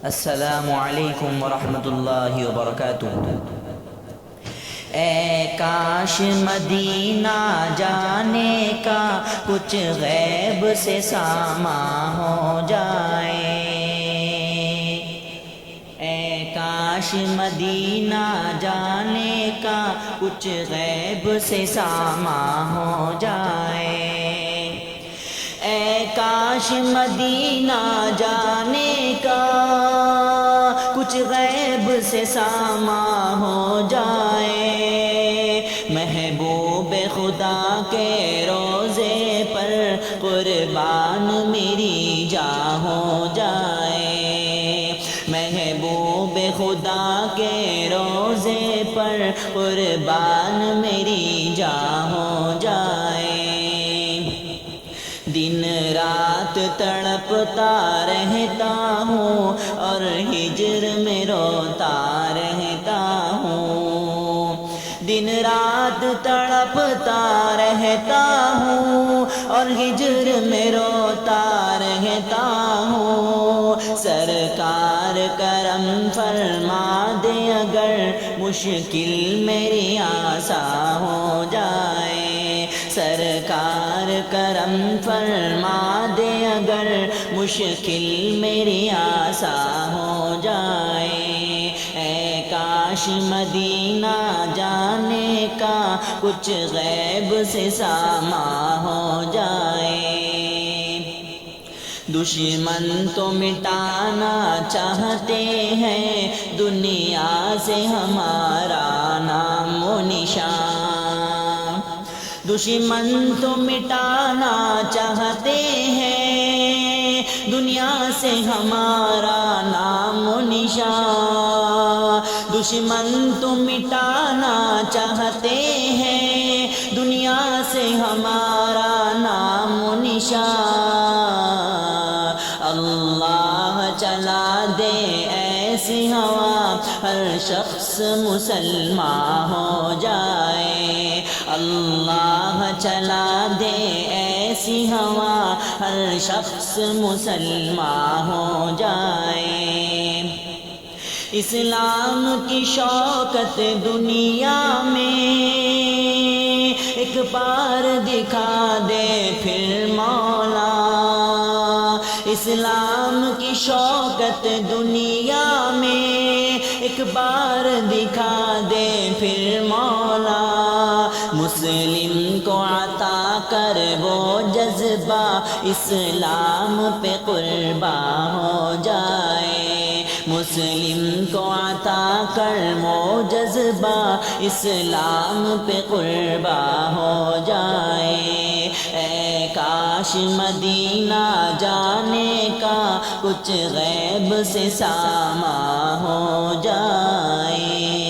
السلام علیکم ورحمۃ اللہ وبرکاتہ۔ اے کاش مدینہ جانے کا کچھ غیب سے ساماں ہو جائے، اے کاش مدینہ جانے کا کچھ غیب سے ساماں ہو جائے، اے کاش مدینہ جانے کا کچھ غیب سے ساماں ہو جائے، محبوب خدا کے روضے پر قربان میری جان ہو جائے، محبوب خدا کے روضے پر قربان میری جان ہو جائے، دن رات تڑپتا رہتا ہوں اور ہجر میں روتا رہتا ہوں، دن رات تڑپتا رہتا ہوں اور ہجر میں روتا رہتا ہوں، سرکار کرم فرما دے اگر مشکل میری آسان ہو جائے، سرکار کرم فرما دے اگر مشکل میری آسان ہو جائے، اے کاش مدینہ جانے کا کچھ غیب سے ساماں ہو جائے، دشمن تو مٹانا چاہتے ہیں دنیا سے ہمارا نام و نشان، دشمن تو مٹانا چاہتے ہیں دنیا سے ہمارا نام و نشان، دشمن تو مٹانا چاہتے ہیں دنیا سے ہمارا نام و نشان، اللہ چلا دے ایسی ہوا ہر شخص مسلمان ہو جائے، اللہ چلا دے ایسی ہوا ہر شخص مسلمان ہو جائے، اسلام کی شوکت دنیا میں ایک بار دکھا دے پھر مولا، اسلام کی شوکت دنیا میں ایک بار دکھا دے پھر مولا، مسلم کو عطا کر وہ جذبہ اسلام پہ قربان ہو جائے، مسلم کو عطا کر وہ جذبہ اسلام پہ قربان ہو جائے، اے کاش مدینہ جانے کا کچھ غیب سے ساماں ہو جائے۔